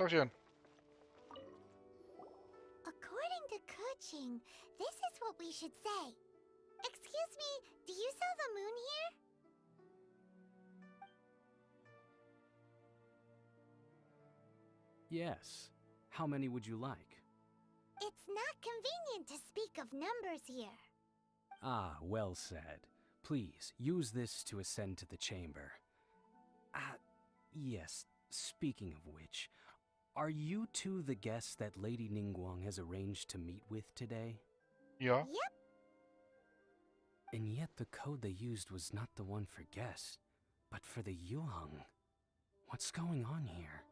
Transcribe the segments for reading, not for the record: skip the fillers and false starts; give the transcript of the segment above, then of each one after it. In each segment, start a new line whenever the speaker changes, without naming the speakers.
Tagchen.
According to Kuching, this is what we should say. Excuse me, do you sell the moon here?
Yes. How many would you like?
It's not convenient to speak of numbers here.
Ah, well said. Please, use this to ascend to the chamber. Yes, speaking of which, are you two the guests that Lady Ningguang has arranged to meet with today?
Ja.
Yep.
And yet the code they used was not the one for guests, but for the Yuheng. What's going on here?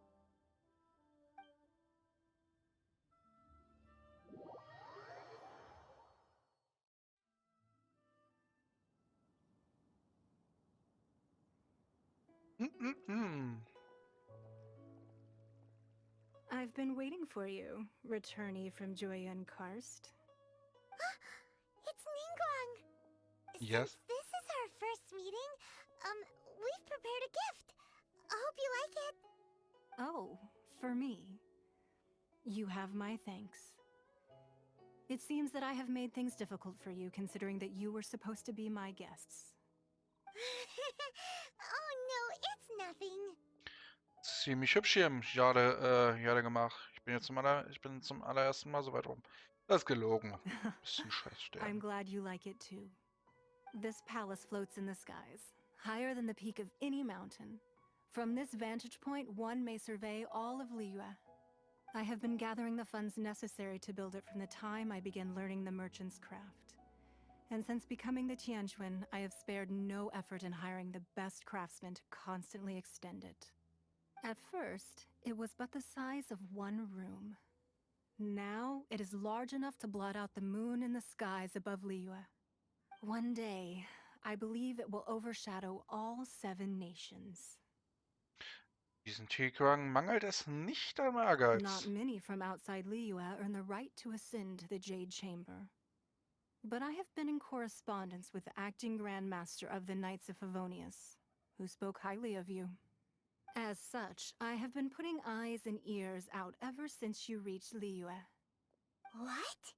I've been waiting for you, returnee from Joyun Karst.
It's Ningguang.
Yes.
Since this is our first meeting, we've prepared a gift. I hope you like it.
Oh, for me. You have my thanks. It seems that I have made things difficult for you, considering that you were supposed to be my guests.
Oh no, it's nothing.
Ziemlich hübsch hier im Jade-Gemach. Ich bin zum allerersten Mal so weit rum. Das ist gelogen. Bisschen scheiß
I'm
sterben.
glad you like it too. This palace floats in the skies, higher than the peak of any mountain. From this vantage point, one may survey all of Liyue. I have been gathering the funds necessary to build it from the time I began learning the merchant's craft. And since becoming the Tianquan, I have spared no effort in hiring the best craftsmen to constantly extend it. At first, it was but the size of one room. Now, it is large enough to blot out the moon in the skies above Liyue. One day, I believe it will overshadow all 7 nations.
Diesen Teekwang mangelt es nicht am
Not
Ehrgeiz.
many from outside Liyue earn the right to ascend to the Jade Chamber. But I have been in correspondence with the acting Grand Master of the Knights of Favonius, who spoke highly of you. As such, I have been putting eyes and ears out ever since you reached Liyue.
What?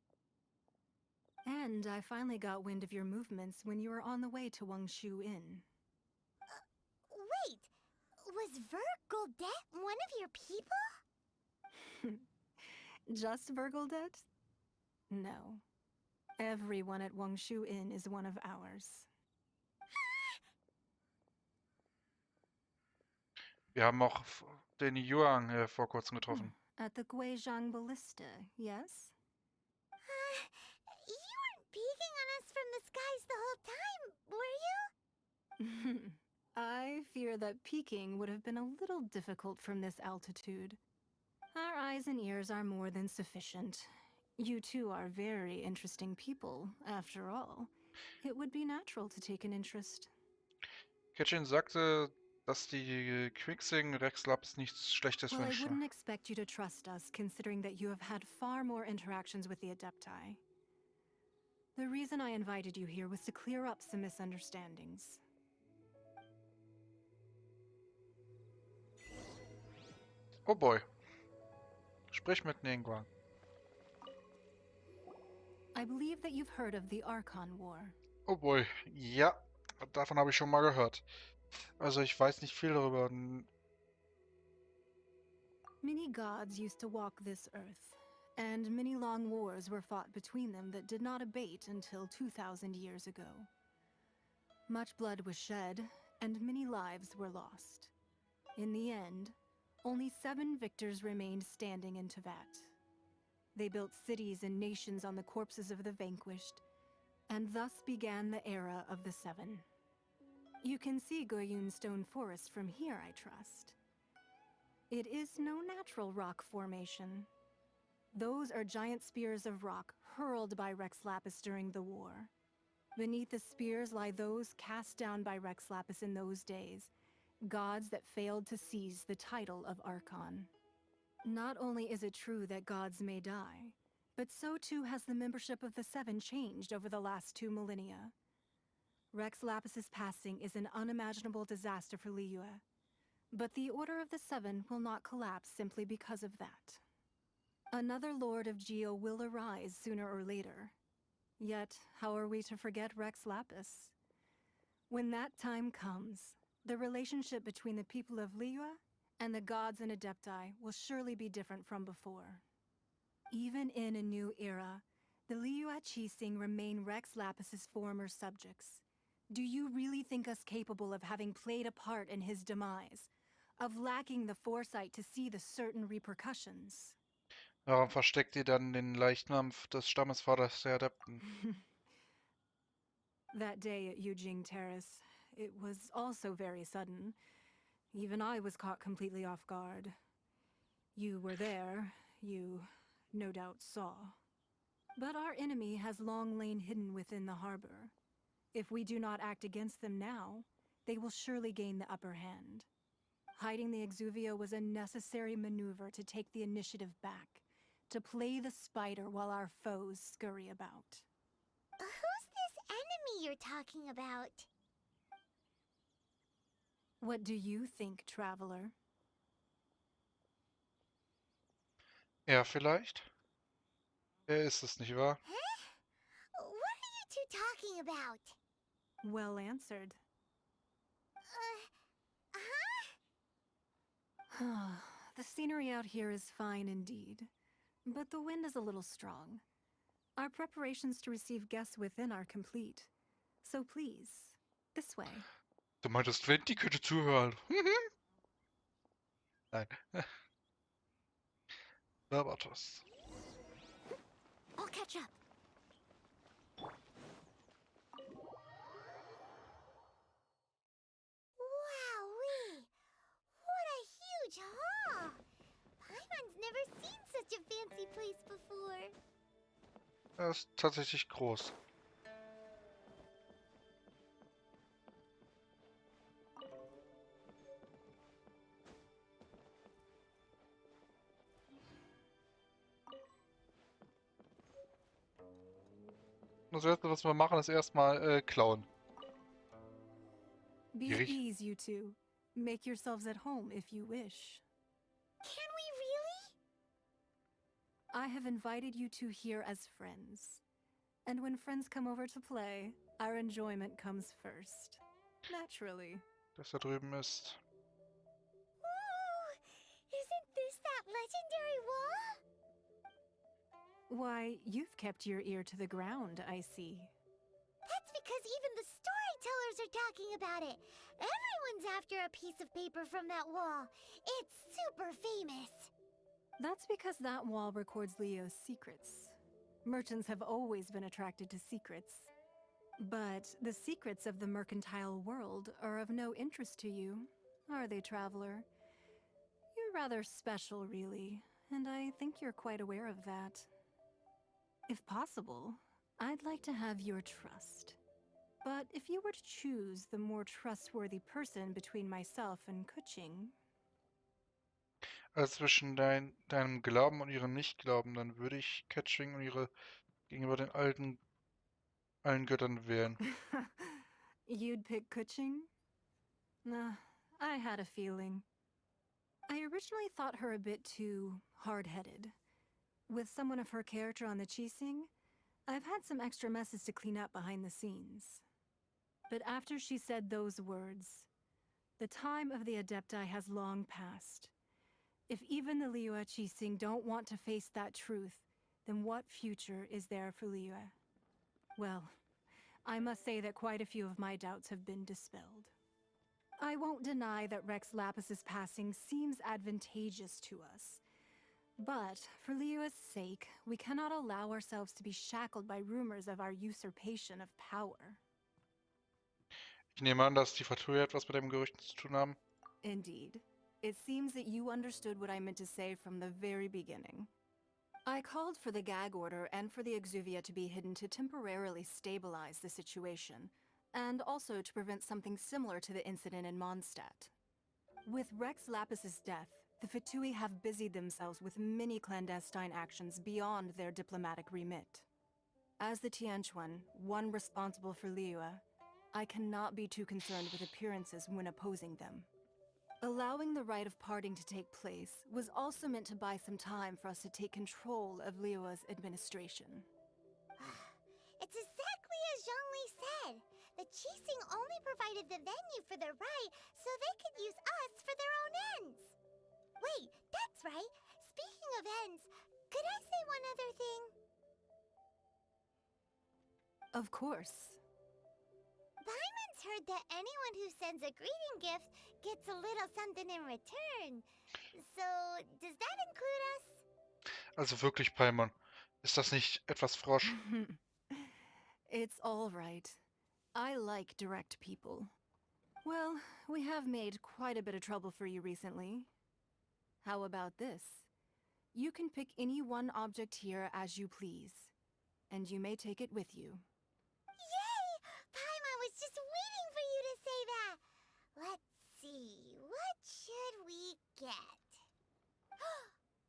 And I finally got wind of your movements when you were on the way to Wangshu Inn.
Wait, was Vergoldet one of your people?
Just Vergoldet? No. Everyone at Wangshu Inn is one of ours.
Wir haben auch den Yuang vor kurzem getroffen.
At the Guizhang Ballista, yes?
You weren't peeking on us from the skies the whole time, were you?
I fear that peeking would have been a little difficult from this altitude. Our eyes and ears are more than sufficient. You two are very interesting people, after all. It would be natural to take an interest.
Ketchin sagte, dass die Quixing Rex Labs nichts Schlechtes
Well, I
wünschen.
wouldn't expect you to trust us, considering that you have had far more interactions with the Adepti. The reason I invited you here was to clear up some misunderstandings.
Oh boy. Sprich mit Ningguang.
I believe that you've heard of the Archon War.
Oh boy. Ja, davon habe ich schon mal gehört. Also ich weiß nicht viel darüber.
Many gods used to walk this earth, and many long wars were fought between them that did not abate until 2,000 years ago. Much blood was shed, and many lives were lost. In the end, only 7 victors remained standing in Tevat. They built cities and nations on the corpses of the vanquished, and thus began the era of the 7. You can see Goyun Stone Forest from here, I trust. It is no natural rock formation. Those are giant spears of rock hurled by Rex Lapis during the war. Beneath the spears lie those cast down by Rex Lapis in those days, gods that failed to seize the title of Archon. Not only is it true that gods may die, but so too has the membership of the 7 changed over the last 2 millennia. Rex Lapis's passing is an unimaginable disaster for Liyue, But the Order of the Seven will not collapse simply because of that. Another Lord of Geo will arise sooner or later. Yet, how are we to forget Rex Lapis? When that time comes, the relationship between the people of Liyue and the gods and Adepti will surely be different from before. Even in a new era, the Liyue Qixing remain Rex Lapis's former subjects. Do you really think us capable of having played a part in his demise? Of lacking the foresight to see the certain repercussions?
Warum versteckt ihr dann den Leichnam des Stammesvaters der Adepten?
That day at Yujing Terrace, it was also very sudden. Even I was caught completely off guard. You were there, you no doubt saw. But our enemy has long lain hidden within the harbor. If we do not act against them now, they will surely gain the upper hand. Hiding the Exuvia was a necessary maneuver to take the initiative back, to play the spider while our foes scurry about.
Who's this enemy you're talking about?
What do you think, traveler?
Er vielleicht? Er ist es, nicht wahr?
Huh? What are you two talking about?
Well answered.
Huh?
The scenery out here is fine indeed, but the wind is a little strong. Our preparations to receive guests within are complete. So please, this way.
Du meintest, Venti könnte zuhören. Nein. Barbatos.
I'll catch up. Wowee! What a huge hall! Paimon's never seen such a fancy place before.
Er ist tatsächlich groß. Das erste, was wir machen, ist erstmal klauen.
Be at
Gierig.
ease, you two. Make yourselves at home if you wish.
Can we really?
I have invited you two here as friends. And when friends come over to play, our enjoyment comes first. Naturally.
Das da drüben ist.
Whoa! Isn't this that legendary wall?
Why, you've kept your ear to the ground, I see.
That's because even the storytellers are talking about it. Everyone's after a piece of paper from that wall. It's super famous.
That's because that wall records Leo's secrets. Merchants have always been attracted to secrets. But the secrets of the mercantile world are of no interest to you, are they, traveler? You're rather special, really, and I think you're quite aware of that. If possible, I'd like to have your trust. But if you were to choose the more trustworthy person between myself and Kuching,
Also zwischen deinem Glauben und ihrem Nichtglauben, dann würde ich Catching und ihre gegenüber den allen Göttern wählen.
you'd pick Kuching? Nah, I had a feeling. I originally thought her a bit too hard-headed. With someone of her character on the Qixing, I've had some extra messes to clean up behind the scenes. But after she said those words, the time of the Adepti has long passed. If even the Liyue Qixing don't want to face that truth, then what future is there for Liyue? Well, I must say that quite a few of my doubts have been dispelled. I won't deny that Rex Lapis's passing seems advantageous to us. But, for Liyue's sake, we cannot allow ourselves to be shackled by rumors of our usurpation of power.
Ich nehme an, dass die Fatui etwas mit dem Gerücht zu tun haben.
Indeed. It seems that you understood what I meant to say from the very beginning. I called for the gag order and for the Exuvia to be hidden to temporarily stabilize the situation, and also to prevent something similar to the incident in Mondstadt. With Rex Lapis's death, the Fatui have busied themselves with many clandestine actions beyond their diplomatic remit. As the Tianquan, one responsible for Liyue, I cannot be too concerned with appearances when opposing them. Allowing the rite of parting to take place was also meant to buy some time for us to take control of Liyue's administration.
It's exactly as Zhongli said. The Qixing only provided the venue for their rite so they could use us for their own ends. Wait, that's right. Speaking of ends, could I say one other thing?
Of course.
Paimon's heard that anyone who sends a greeting gift gets a little something in return. So, does that include us?
Also wirklich, Paimon. Ist das nicht etwas Frosch?
It's all right. I like direct people. Well, we have made quite a bit of trouble for you recently. How about this? You can pick any one object here as you please, and you may take it with you.
Yay! Paimon was just waiting for you to say that. Let's see, what should we get?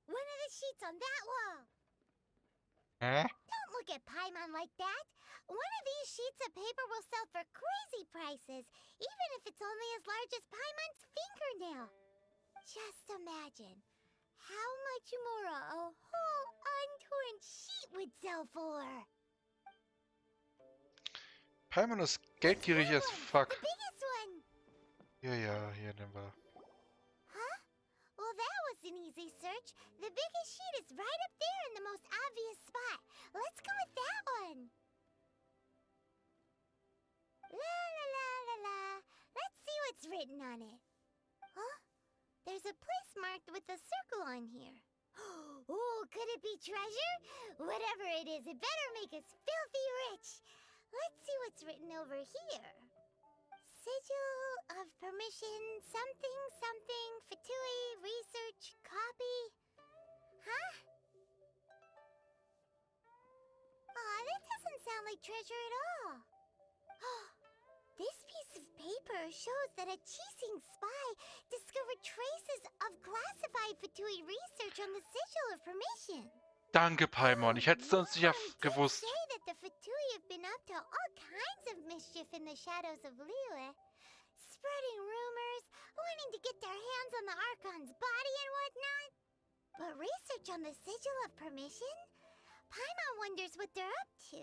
One of the sheets on that wall.
Hä?
Don't look at Paimon like that. One of these sheets of paper will sell for crazy prices, even if it's only as large as Paimon's fingernail. Just imagine how much more a whole untorn sheet would sell for.
Paimon ist
This
geldgierig
big
as
one,
fuck.
the biggest one.
Ja, hier nehmen wir.
Huh? Well, that was an easy search. The biggest sheet is right up there in the most obvious spot. Let's go with that one. La la la la la. Let's see what's written on it. Huh? There's a place marked with a circle on here. Oh, could it be treasure? Whatever it is, it better make us filthy rich. Let's see what's written over here. Sigil of permission, something, something, Fatui, research, copy. Huh? Aw, that doesn't sound like treasure at all. This piece of paper shows that a Qixing spy discovered traces of classified Fatui research on the Sigil of Permission.
Danke, Paimon. Ich hätte es sonst nicht
One did
gewusst.
say that the Fatui have been up to all kinds of mischief in the shadows of Liyue, spreading rumors, wanting to get their hands on the Archon's body and whatnot. But research on the Sigil of Permission? Paimon wonders what they're up to.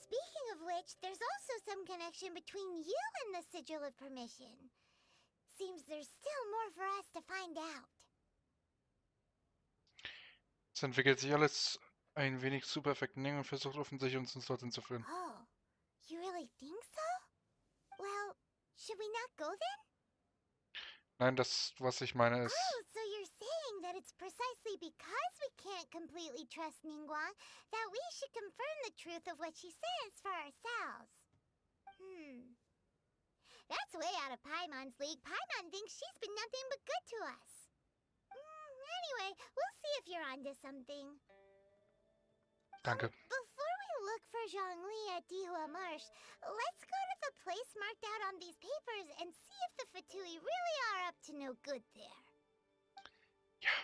Speaking of which, there's also some connection between you and the Sigil of Permission. Seems there's still more for us to find out.
Es entwickelt sich alles ein wenig zu perfekten Dingen und versucht offensichtlich uns dorthin zu führen.
Oh, you really think so? Well, should we not go then?
Nein, das, was ich meine, ist...
Oh, so you're saying that it's precisely because we can't completely trust Ningguang that we should confirm the truth of what she says for ourselves. That's way out of Paimon's league. Paimon thinks she's been nothing but good to us. Anyway, we'll see if you're onto something.
Danke.
Before we look for Zhongli at Dihua Marsh, let's go to the place marked out on these papers and see if the Fatui really are up to no good there.
Ja.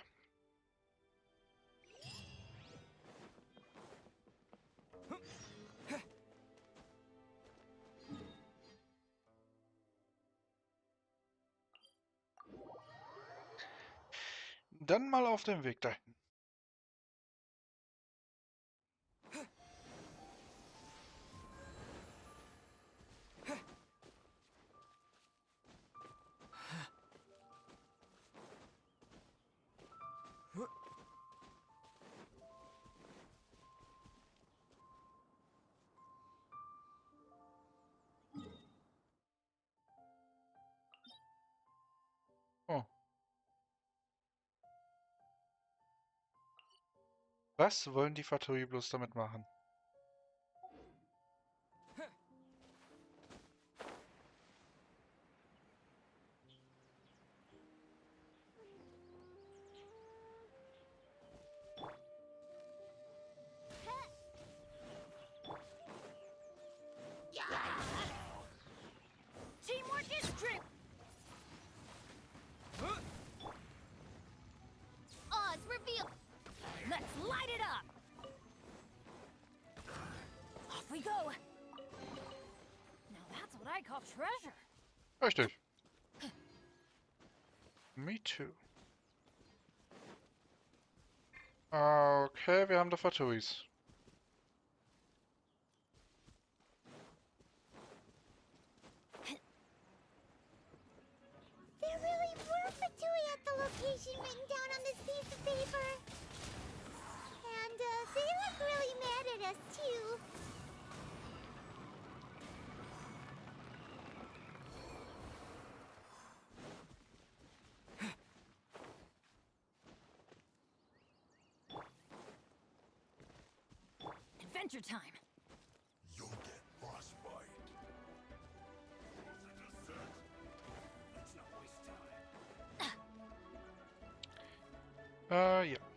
Dann mal auf dem Weg dahin. Oh. Was wollen die Fatui bloß damit machen?
Teamwork is true. Oz reveal. Let's light it up. Off we go. Now that's what I call treasure.
Richtig. Me too. Okay, wir haben da Fatuis.
There really were Fatui at the location written down on this piece of paper. And they look really mad at us too.
Adventure time!
You'll get frostbite.
Let's not waste time.
Ja.